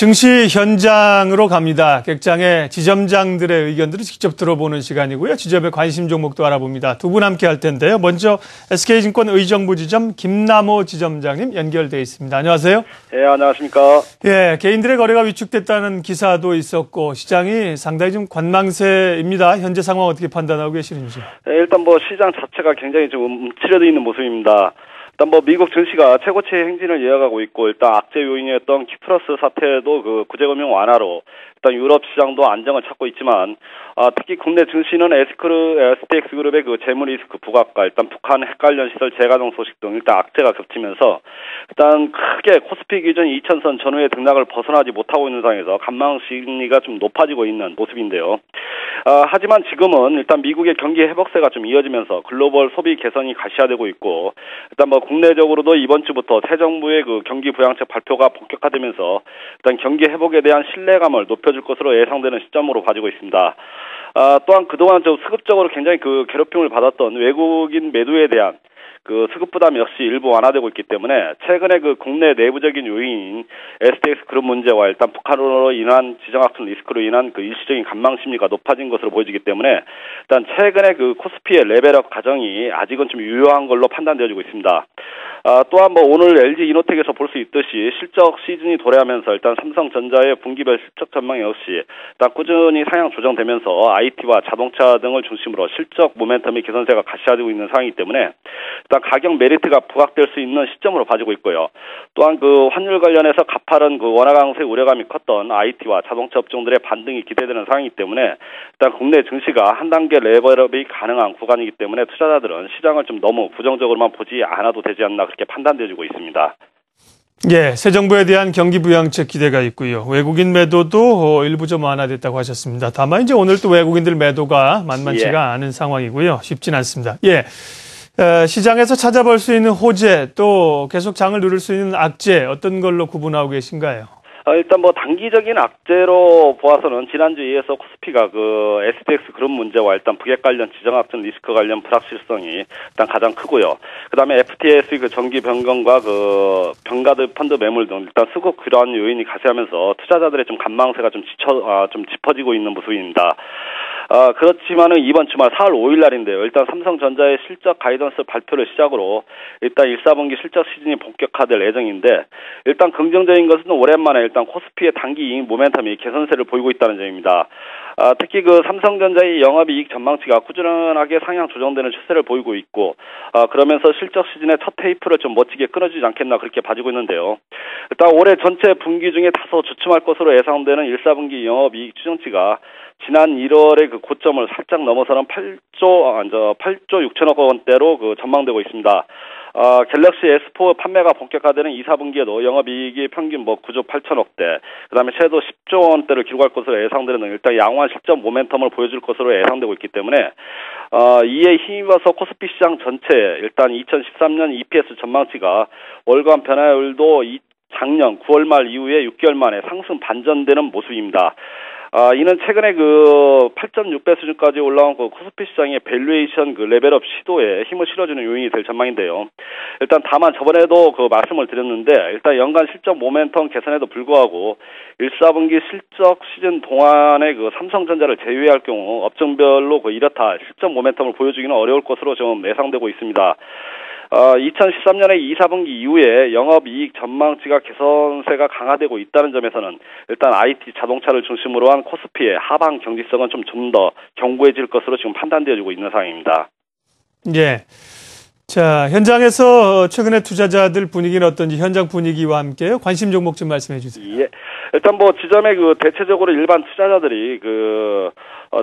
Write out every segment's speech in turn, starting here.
증시 현장으로 갑니다. 객장의 지점장들의 의견들을 직접 들어보는 시간이고요. 지점의 관심 종목도 알아봅니다. 두 분 함께 할 텐데요. 먼저 SK증권 의정부지점 김남호 지점장님 연결돼 있습니다. 안녕하세요. 예, 안녕하십니까. 예, 개인들의 거래가 위축됐다는 기사도 있었고 시장이 상당히 좀 관망세입니다. 현재 상황 어떻게 판단하고 계시는지. 예, 일단 시장 자체가 굉장히 좀 움츠려져 있는 모습입니다. 일단 미국 증시가 최고치 행진을 이어가고 있고, 일단 악재 요인이었던 키프러스 사태도 구제금융 완화로 일단 유럽 시장도 안정을 찾고 있지만, 특히 국내 증시는 STX 그룹의 재무 리스크 부각과 일단 북한 핵 관련 시설 재가동 소식 등 일단 악재가 겹치면서 일단 크게 코스피 기준 2000선 전후의 등락을 벗어나지 못하고 있는 상황에서 관망 심리가 좀 높아지고 있는 모습인데요. 하지만 지금은 일단 미국의 경기 회복세가 좀 이어지면서 글로벌 소비 개선이 가시화되고 있고, 일단 국내적으로도 이번 주부터 새 정부의 경기 부양책 발표가 본격화되면서 일단 경기 회복에 대한 신뢰감을 높여줄 것으로 예상되는 시점으로 봐지고 있습니다. 또한 그동안 좀 수급적으로 굉장히 괴롭힘을 받았던 외국인 매도에 대한 수급 부담 역시 일부 완화되고 있기 때문에 최근에 국내 내부적인 요인인 STX 그룹 문제와 일단 북한으로 인한 지정학적 리스크로 인한 일시적인 관망 심리가 높아진 것으로 보여지기 때문에 일단 최근에 코스피의 레벨업 과정이 아직은 좀 유효한 걸로 판단되어지고 있습니다. 또한 오늘 LG 이노텍에서 볼 수 있듯이 실적 시즌이 도래하면서 일단 삼성전자의 분기별 실적 전망 역시 일단 꾸준히 상향 조정되면서 IT와 자동차 등을 중심으로 실적 모멘텀이 개선세가 가시화되고 있는 상황이기 때문에 일단 가격 메리트가 부각될 수 있는 시점으로 봐지고 있고요. 또한 환율 관련해서 가파른 원화 강세 우려감이 컸던 IT와 자동차 업종들의 반등이 기대되는 상황이기 때문에 일단 국내 증시가 한 단계 레벨업이 가능한 구간이기 때문에 투자자들은 시장을 좀 너무 부정적으로만 보지 않아도 되지 않나 그렇게 판단되어지고 있습니다. 예, 새 정부에 대한 경기 부양책 기대가 있고요. 외국인 매도도 일부 좀 완화됐다고 하셨습니다. 다만 이제 오늘 또 외국인들 매도가 만만치가 않은 상황이고요. 쉽진 않습니다. 예. 시장에서 찾아볼 수 있는 호재 또 계속 장을 누릴 수 있는 악재 어떤 걸로 구분하고 계신가요? 일단 단기적인 악재로 보아서는 지난주 이어서 코스피가 STX 그룹 문제와 일단 북핵 관련 지정학적 리스크 관련 불확실성이 일단 가장 크고요. 그다음에 FTS의 정기 변경과 병가드 펀드 매물 등 일단 수급 그러한 요인이 가세하면서 투자자들의 좀 관망세가 좀 짚어지고 있는 모습입니다. 그렇지만은 이번 주말 4월 5일 날인데요. 일단 삼성전자의 실적 가이던스 발표를 시작으로 일단 1, 4분기 실적 시즌이 본격화될 예정인데 일단 긍정적인 것은 오랜만에 일단 코스피의 단기 이익 모멘텀이 개선세를 보이고 있다는 점입니다. 특히 삼성전자의 영업이익 전망치가 꾸준하게 상향 조정되는 추세를 보이고 있고, 그러면서 실적 시즌의 첫 테이프를 좀 멋지게 끊어주지 않겠나 그렇게 봐지고 있는데요. 일단 올해 전체 분기 중에 다소 주춤할 것으로 예상되는 1, 4분기 영업이익 추정치가 지난 1월의 고점을 살짝 넘어서는 8조 6천억 원대로 전망되고 있습니다. 갤럭시 S4 판매가 본격화되는 2, 4분기에도 영업이익이 평균 9조 8천억대, 그 다음에 최소 10조 원대를 기록할 것으로 예상되는 일단 양호한 실적 모멘텀을 보여줄 것으로 예상되고 있기 때문에 이에 힘입어서 코스피 시장 전체 일단 2013년 EPS 전망치가 월간 변화율도 작년 9월 말 이후에 6개월 만에 상승 반전되는 모습입니다. 이는 최근에 8.6배 수준까지 올라온 코스피 시장의 밸류에이션 레벨업 시도에 힘을 실어주는 요인이 될 전망인데요. 일단 다만 저번에도 말씀을 드렸는데 일단 연간 실적 모멘텀 개선에도 불구하고 1, 4분기 실적 시즌 동안에 삼성전자를 제외할 경우 업종별로 이렇다 실적 모멘텀을 보여주기는 어려울 것으로 좀 예상되고 있습니다. 2013년에 2, 4분기 이후에 영업이익 전망치가 개선세가 강화되고 있다는 점에서는 일단 IT 자동차를 중심으로 한 코스피의 하방 경직성은 좀 더 견고해질 것으로 지금 판단되어지고 있는 상황입니다. 예. 자, 현장에서 최근에 투자자들 분위기는 어떤지 현장 분위기와 함께 관심 종목 좀 말씀해 주세요. 예. 일단 지점에 대체적으로 일반 투자자들이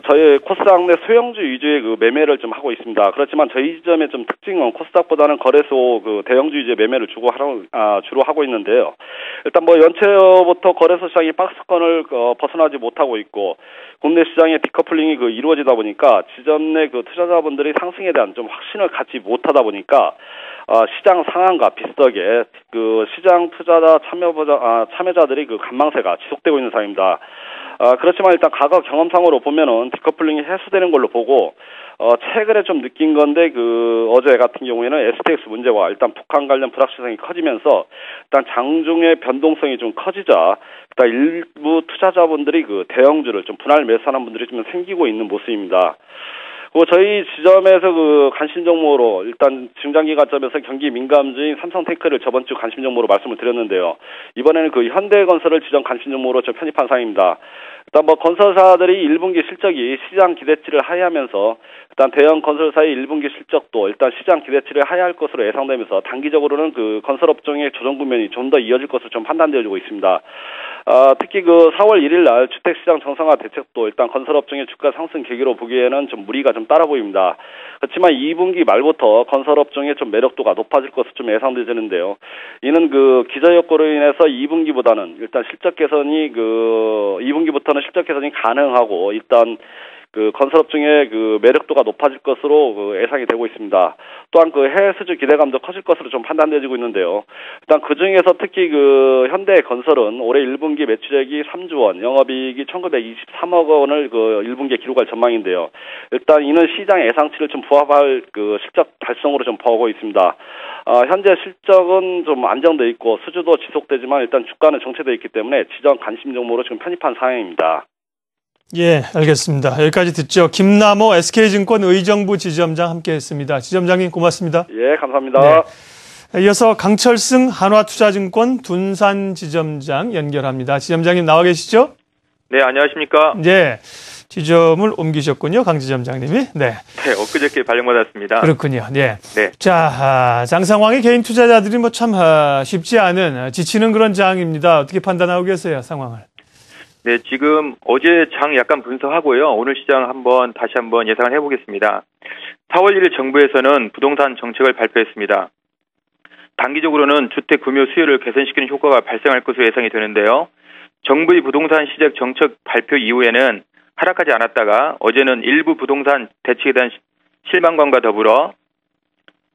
저희 코스닥 내 소형주 위주의 매매를 좀 하고 있습니다. 그렇지만 저희 지점의 좀 특징은 코스닥보다는 거래소 대형주 위주의 매매를 주로 하고 있는데요. 일단 연초부터 거래소 시장이 박스권을 벗어나지 못하고 있고 국내 시장의 디커플링이 이루어지다 보니까 지점 내 투자자분들이 상승에 대한 좀 확신을 갖지 못하다 보니까 시장 상황과 비슷하게 그 시장 투자자 참여자들이 그 관망세가 지속되고 있는 상황입니다. 그렇지만 일단 과거 경험상으로 보면은 디커플링이 해소되는 걸로 보고 최근에 좀 느낀 건데 그 어제 같은 경우에는 STX 문제와 일단 북한 관련 불확실성이 커지면서 일단 장중의 변동성이 좀 커지자 일단 일부 투자자분들이 그 대형주를 좀 분할 매수하는 분들이 좀 생기고 있는 모습입니다. 저희 지점에서 그 관심 종목으로 일단 중장기 관점에서 경기 민감주인 삼성테크를 저번 주 관심 종목으로 말씀을 드렸는데요. 이번에는 그 현대건설을 지점 관심 종목으로 좀 편입한 상황입니다. 일단 뭐 건설사들이 1분기 실적이 시장 기대치를 하회하면서 일단 대형 건설사의 1분기 실적도 일단 시장 기대치를 하회할 것으로 예상되면서 단기적으로는 그 건설업종의 조정 국면이 좀 더 이어질 것으로 좀 판단되어지고 있습니다. 특히 그 4월 1일 날 주택시장 정상화 대책도 일단 건설업종의 주가 상승 계기로 보기에는 좀 무리가 좀 따라 보입니다. 그렇지만 2분기 말부터 건설업종의 좀 매력도가 높아질 것으로 좀 예상되는데요. 이는 그 기저효과로 인해서 2분기보다는 일단 실적 개선이 2분기부터는 실적 개선이 가능하고 일단 그 건설업종의 그 매력도가 높아질 것으로 그 예상이 되고 있습니다. 또한 그 해외 수주 기대감도 커질 것으로 좀 판단되고 있는데요. 일단 그 중에서 특히 그 현대건설은 올해 1분기 매출액이 3조 원, 영업이익이 1,923억 원을 그 1분기에 기록할 전망인데요. 일단 이는 시장 예상치를 좀 부합할 그 실적 달성으로 좀 보고 있습니다. 현재 실적은 좀 안정돼 있고 수주도 지속되지만 일단 주가는 정체되어 있기 때문에 지정 관심 종목으로 지금 편입한 상황입니다. 예, 알겠습니다. 여기까지 듣죠. 김남호 SK증권 의정부 지점장 함께했습니다. 지점장님 고맙습니다. 예, 감사합니다. 네. 이어서 강철승 한화투자증권 둔산 지점장 연결합니다. 지점장님 나와 계시죠? 네, 안녕하십니까? 네, 지점을 옮기셨군요, 강 지점장님이. 네. 네, 엊그저께 발령받았습니다. 그렇군요. 네. 네. 자, 장 상황이 개인 투자자들이 뭐 참 쉽지 않은 지치는 그런 장입니다. 어떻게 판단하고 계세요, 상황을? 네, 지금 어제 장 약간 분석하고요. 오늘 시장 다시 한번 예상을 해보겠습니다. 4월 1일 정부에서는 부동산 정책을 발표했습니다. 단기적으로는 주택 구매 수요를 개선시키는 효과가 발생할 것으로 예상이 되는데요. 정부의 부동산 시장 정책 발표 이후에는 하락하지 않았다가 어제는 일부 부동산 대책에 대한 실망감과 더불어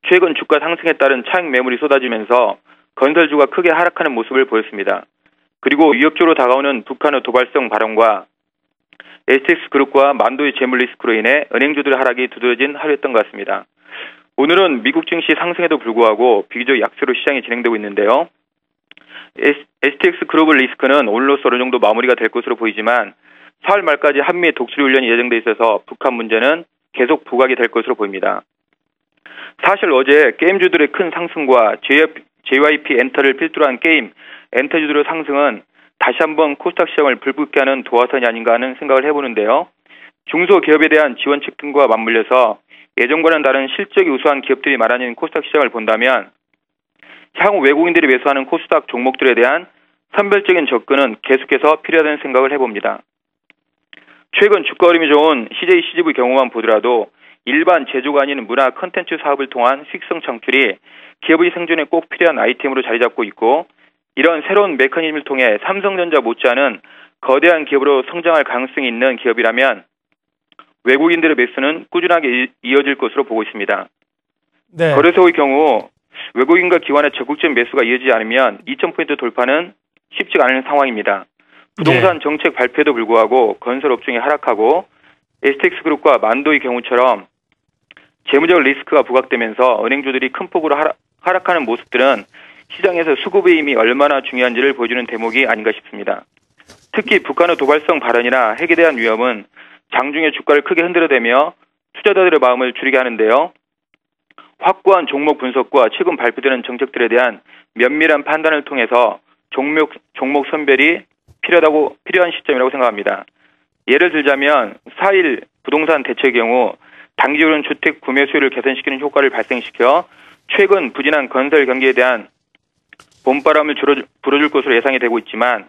최근 주가 상승에 따른 차익 매물이 쏟아지면서 건설주가 크게 하락하는 모습을 보였습니다. 그리고 위협적으로 다가오는 북한의 도발성 발언과 STX그룹과 만도의 재물 리스크로 인해 은행주들의 하락이 두드러진 하루였던 것 같습니다. 오늘은 미국 증시 상승에도 불구하고 비교적 약세로 시장이 진행되고 있는데요. STX그룹의 리스크는 오늘로서 어느 정도 마무리가 될 것으로 보이지만 4월 말까지 한미의 독수리 훈련이 예정돼 있어서 북한 문제는 계속 부각이 될 것으로 보입니다. 사실 어제 게임주들의 큰 상승과 JYP 엔터를 필두로 한 게임 엔터주들의 상승은 다시 한번 코스닥 시장을 불붙게 하는 도화선이 아닌가 하는 생각을 해보는데요. 중소기업에 대한 지원책 등과 맞물려서 예전과는 다른 실적이 우수한 기업들이 마련인 코스닥 시장을 본다면 향후 외국인들이 매수하는 코스닥 종목들에 대한 선별적인 접근은 계속해서 필요하다는 생각을 해봅니다. 최근 주가 흐름이 좋은 CJ CGV 경우만 보더라도 일반 제조가 아닌 문화 콘텐츠 사업을 통한 수익성 창출이 기업의 생존에 꼭 필요한 아이템으로 자리 잡고 있고 이런 새로운 메커니즘을 통해 삼성전자 못지않은 거대한 기업으로 성장할 가능성이 있는 기업이라면 외국인들의 매수는 꾸준하게 이어질 것으로 보고 있습니다. 네. 거래소의 경우 외국인과 기관의 적극적인 매수가 이어지지 않으면 2000포인트 돌파는 쉽지가 않은 상황입니다. 부동산 정책 발표에도 불구하고 건설업종이 하락하고 STX그룹과 만도의 경우처럼 재무적 리스크가 부각되면서 은행주들이 큰 폭으로 하락하는 모습들은 시장에서 수급의 힘이 얼마나 중요한지를 보여주는 대목이 아닌가 싶습니다. 특히 북한의 도발성 발언이나 핵에 대한 위험은 장중에 주가를 크게 흔들어대며 투자자들의 마음을 줄이게 하는데요. 확고한 종목 분석과 최근 발표되는 정책들에 대한 면밀한 판단을 통해서 종목 선별이 필요한 시점이라고 생각합니다. 예를 들자면 4일 부동산 대책의 경우 단기적으로는 주택 구매 수요를 개선시키는 효과를 발생시켜 최근 부진한 건설 경기에 대한 봄바람을 불어줄 것으로 예상이 되고 있지만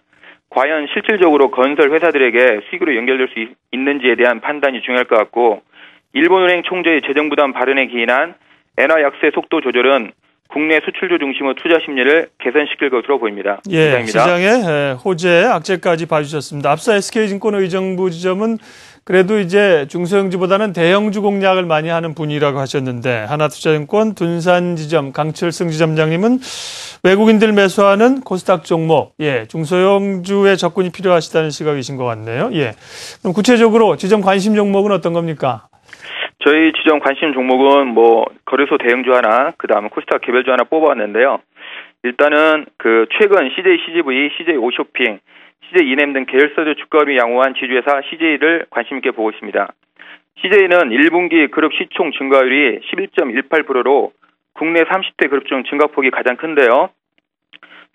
과연 실질적으로 건설 회사들에게 수익으로 연결될 수 있는지에 대한 판단이 중요할 것 같고 일본은행 총재의 재정부담 발언에 기인한 엔화 약세 속도 조절은 국내 수출주 중심의 투자 심리를 개선시킬 것으로 보입니다. 예, 시장의 호재, 악재까지 봐주셨습니다. 앞서 SK증권 의정부 지점은 그래도 이제 중소형주보다는 대형주 공략을 많이 하는 분이라고 하셨는데 하나투자증권 둔산지점 강철승 지점장님은 외국인들 매수하는 코스닥 종목, 중소형주에 접근이 필요하시다는 시각이신 것 같네요. 그럼 구체적으로 지점 관심 종목은 어떤 겁니까? 저희 지점 관심 종목은 거래소 대형주 하나, 그다음에 코스닥 개별주 하나 뽑아왔는데요. 일단은 최근 CJ CGV, CJ 오쇼핑, CJ 이넴 등 계열사들 주가 흐름이 양호한 지주회사 CJ를 관심 있게 보고 있습니다. CJ는 1분기 그룹 시총 증가율이 11.18%로 국내 30대 그룹 중 증가폭이 가장 큰데요.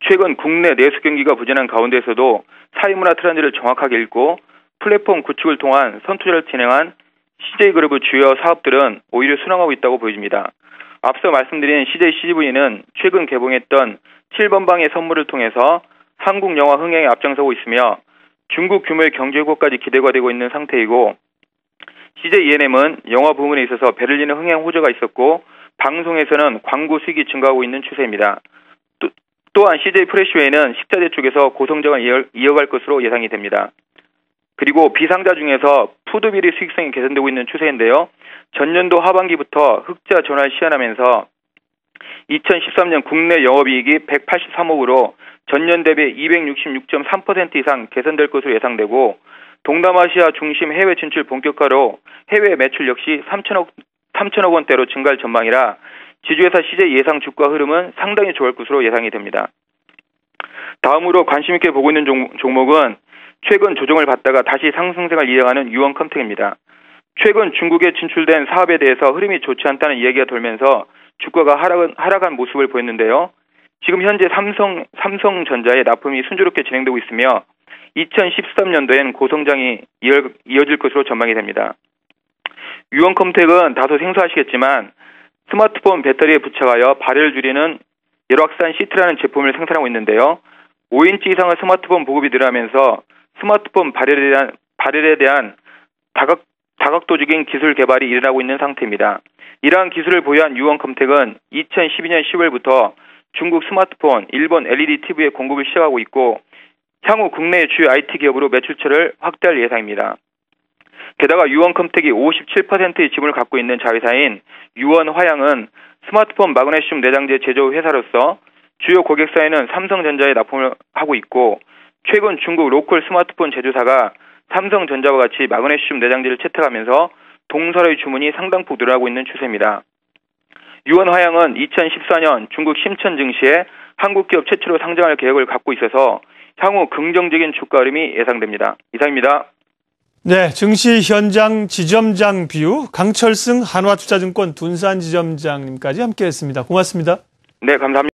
최근 국내 내수 경기가 부진한 가운데서도 사회문화 트렌드를 정확하게 읽고 플랫폼 구축을 통한 선투자를 진행한 CJ그룹의 주요 사업들은 오히려 순항하고 있다고 보여집니다. 앞서 말씀드린 CJ CGV는 최근 개봉했던 7번방의 선물을 통해서 한국 영화 흥행에 앞장서고 있으며 중국 규모의 경제 회복까지 기대가 되고 있는 상태이고 CJ ENM은 영화 부문에 있어서 베를린의 흥행 호재가 있었고 방송에서는 광고 수익이 증가하고 있는 추세입니다. 또한 CJ 프레시웨이는 식자재 쪽에서 고성장을 이어갈 것으로 예상이 됩니다. 그리고 비상자 중에서 푸드비리 수익성이 개선되고 있는 추세인데요. 전년도 하반기부터 흑자 전환을 시현하면서 2013년 국내 영업이익이 183억으로 전년 대비 266.3% 이상 개선될 것으로 예상되고 동남아시아 중심 해외 진출 본격화로 해외 매출 역시 3천억 원대로 증가할 전망이라 지주회사 CJ 예상 주가 흐름은 상당히 좋을 것으로 예상이 됩니다. 다음으로 관심 있게 보고 있는 종목은 최근 조정을 받다가 다시 상승세를 이어가는 유원컴텍입니다. 최근 중국에 진출된 사업에 대해서 흐름이 좋지 않다는 이야기가 돌면서 주가가 하락한 모습을 보였는데요. 지금 현재 삼성전자의 납품이 순조롭게 진행되고 있으며 2013년도엔 고성장이 이어질 것으로 전망이 됩니다. 유원컴텍은 다소 생소하시겠지만 스마트폰 배터리에 부착하여 발열을 줄이는 열확산 시트라는 제품을 생산하고 있는데요. 5인치 이상의 스마트폰 보급이 늘어나면서 스마트폰 발열에 대한 다각도적인 기술 개발이 일어나고 있는 상태입니다. 이러한 기술을 보유한 유원컴텍은 2012년 10월부터 중국 스마트폰, 일본 LED TV에 공급을 시작하고 있고 향후 국내의 주요 IT 기업으로 매출처를 확대할 예상입니다. 게다가 유원컴텍이 57%의 지분을 갖고 있는 자회사인 유원화양은 스마트폰 마그네슘 내장재 제조 회사로서 주요 고객사에는 삼성전자에 납품을 하고 있고 최근 중국 로컬 스마트폰 제조사가 삼성전자와 같이 마그네슘 내장재를 채택하면서 동사의 주문이 상당폭 늘어나고 있는 추세입니다. 유원화양은 2014년 중국 심천 증시에 한국 기업 최초로 상장할 계획을 갖고 있어서 향후 긍정적인 주가 흐름이 예상됩니다. 이상입니다. 네, 증시 현장 지점장 비유 강철승 한화투자증권 둔산 지점장님까지 함께했습니다. 고맙습니다. 네, 감사합니다.